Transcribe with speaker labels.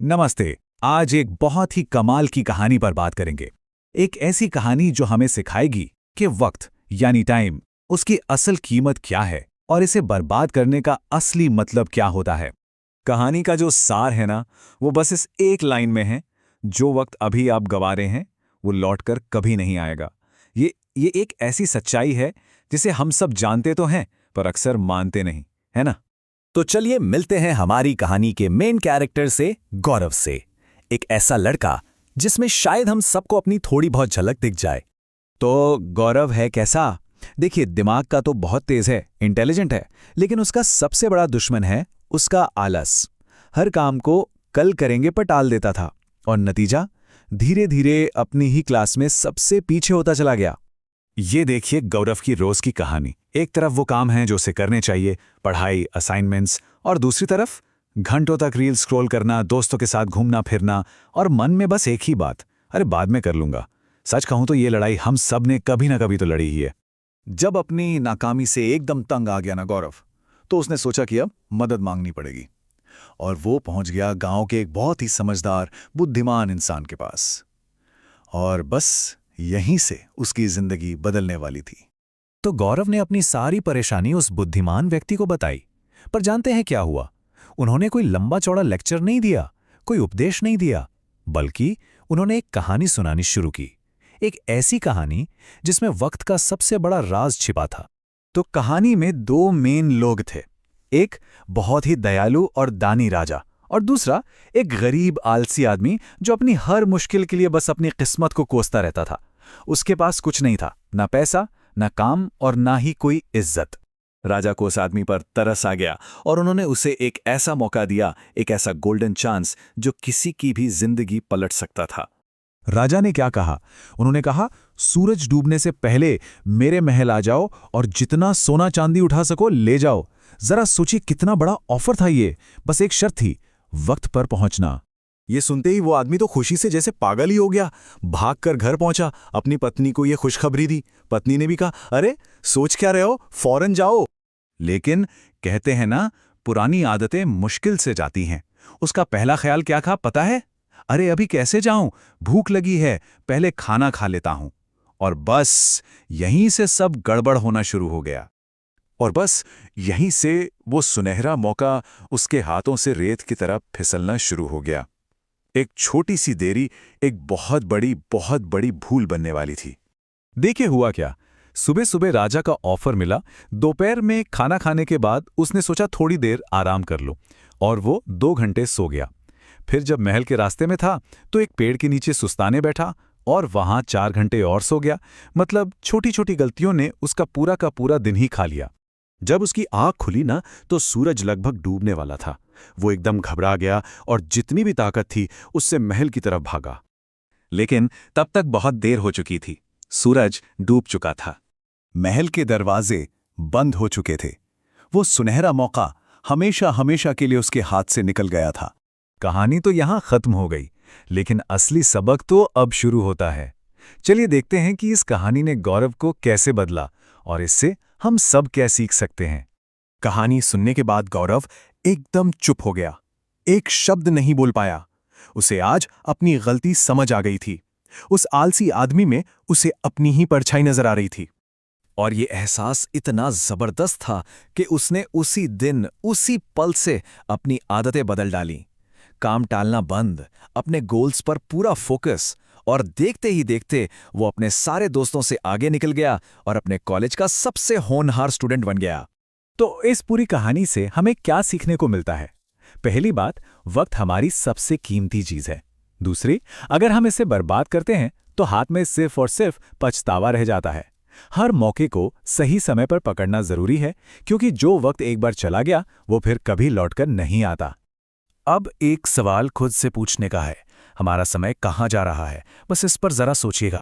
Speaker 1: नमस्ते। आज एक बहुत ही कमाल की कहानी पर बात करेंगे। एक ऐसी कहानी जो हमें सिखाएगी कि वक्त यानी टाइम, उसकी असल कीमत क्या है और इसे बर्बाद करने का असली मतलब क्या होता है। कहानी का जो सार है ना, वो बस इस एक लाइन में है। जो वक्त अभी आप गंवा रहे हैं वो लौटकर कभी नहीं आएगा। ये एक ऐसी सच्चाई है जिसे हम सब जानते तो हैं पर अक्सर मानते नहीं, है ना। तो चलिए मिलते हैं हमारी कहानी के मेन कैरेक्टर से, गौरव से। एक ऐसा लड़का जिसमें शायद हम सबको अपनी थोड़ी बहुत झलक दिख जाए। तो गौरव है कैसा? देखिए, दिमाग का तो बहुत तेज है, इंटेलिजेंट है, लेकिन उसका सबसे बड़ा दुश्मन है उसका आलस। हर काम को कल करेंगे पर टाल देता था और नतीजा, धीरे धीरे अपनी ही क्लास में सबसे पीछे होता चला गया। ये देखिए गौरव की रोज की कहानी। एक तरफ वो काम है जो उसे करने चाहिए, पढ़ाई, असाइनमेंट्स, और दूसरी तरफ घंटों तक रील स्क्रॉल करना, दोस्तों के साथ घूमना फिरना, और मन में बस एक ही बात, अरे बाद में कर लूंगा। सच कहूं तो ये लड़ाई हम सब ने कभी ना कभी तो लड़ी ही है।
Speaker 2: जब अपनी नाकामी से एकदम तंग आ गया ना गौरव, तो उसने सोचा कि अब मदद मांगनी पड़ेगी। और वो पहुंच गया गांव के एक बहुत ही समझदार, बुद्धिमान इंसान के पास। और बस यहीं से उसकी जिंदगी बदलने वाली थी।
Speaker 1: तो गौरव ने अपनी सारी परेशानी उस बुद्धिमान व्यक्ति को बताई। पर जानते हैं क्या हुआ? उन्होंने कोई लंबा चौड़ा लेक्चर नहीं दिया, कोई उपदेश नहीं दिया, बल्कि उन्होंने एक कहानी सुनानी शुरू की। एक ऐसी कहानी जिसमें वक्त का सबसे बड़ा राज छिपा था। तो कहानी में दो मेन लोग थे। एक बहुत ही दयालु और दानी राजा, और दूसरा एक गरीब आलसी आदमी जो अपनी हर मुश्किल के लिए बस अपनी किस्मत को कोसता रहता था। उसके पास कुछ नहीं था, ना पैसा, ना काम, और ना ही कोई इज्जत। राजा को उस आदमी पर तरस आ गया और उन्होंने उसे एक ऐसा मौका दिया, एक ऐसा गोल्डन चांस जो किसी की भी जिंदगी पलट सकता था। राजा ने क्या कहा? उन्होंने कहा, सूरज डूबने से पहले मेरे महल आ जाओ और जितना सोना चांदी उठा सको ले जाओ। जरा सोचिए कितना बड़ा ऑफर था ये। बस एक शर्त थी, वक्त पर पहुंचना। ये सुनते ही वो आदमी तो खुशी से जैसे पागल ही हो गया। भागकर घर पहुंचा, अपनी पत्नी को ये खुशखबरी दी। पत्नी ने भी कहा, अरे सोच क्या रहे हो, फौरन जाओ। लेकिन कहते हैं ना, पुरानी आदतें मुश्किल से जाती हैं। उसका पहला ख्याल क्या था पता है? अरे अभी कैसे जाऊं, भूख लगी है, पहले खाना खा लेता हूं। और बस यहीं से सब गड़बड़ होना शुरू हो गया। और बस यहीं से वो सुनहरा मौका उसके हाथों से रेत की तरह फिसलना शुरू हो गया। एक छोटी सी देरी एक बहुत बड़ी भूल बनने वाली थी। देखिए हुआ क्या। सुबह सुबह राजा का ऑफर मिला। दोपहर में खाना खाने के बाद उसने सोचा थोड़ी देर आराम कर लो, और वो 2 घंटे सो गया। फिर जब महल के रास्ते में था तो एक पेड़ के नीचे सुस्ताने बैठा और वहां 4 घंटे और सो गया। मतलब छोटी छोटी गलतियों ने उसका पूरा का पूरा दिन ही खा लिया। जब उसकी आंख खुली ना, तो सूरज लगभग डूबने वाला था। वो एकदम घबरा गया और जितनी भी ताकत थी उससे महल की तरफ भागा। लेकिन तब तक बहुत देर हो चुकी थी। सूरज डूब चुका था, महल के दरवाजे बंद हो चुके थे। वो सुनहरा मौका हमेशा हमेशा के लिए उसके हाथ से निकल गया था। कहानी तो यहां खत्म हो गई, लेकिन असली सबक तो अब शुरू होता है। चलिए देखते हैं कि इस कहानी ने गौरव को कैसे बदला और इससे हम सब क्या सीख सकते हैं। कहानी सुनने के बाद गौरव एकदम चुप हो गया। एक शब्द नहीं बोल पाया। उसे आज अपनी गलती समझ आ गई थी। उस आलसी आदमी में उसे अपनी ही परछाई नजर आ रही थी। और ये एहसास इतना जबरदस्त था कि उसने उसी दिन, उसी पल से अपनी आदतें बदल डाली। काम टालना बंद, अपने गोल्स पर पूरा फोकस, और देखते ही देखते वो अपने सारे दोस्तों से आगे निकल गया और अपने कॉलेज का सबसे होनहार स्टूडेंट बन गया। तो इस पूरी कहानी से हमें क्या सीखने को मिलता है? पहली बात, वक्त हमारी सबसे कीमती चीज है। दूसरी, अगर हम इसे बर्बाद करते हैं तो हाथ में सिर्फ और सिर्फ पछतावा रह जाता है। हर मौके को सही समय पर पकड़ना जरूरी है, क्योंकि जो वक्त एक बार चला गया वो फिर कभी लौटकर नहीं आता। अब एक सवाल खुद से पूछने का है, हमारा समय कहाँ जा रहा है? बस इस पर जरा सोचिएगा।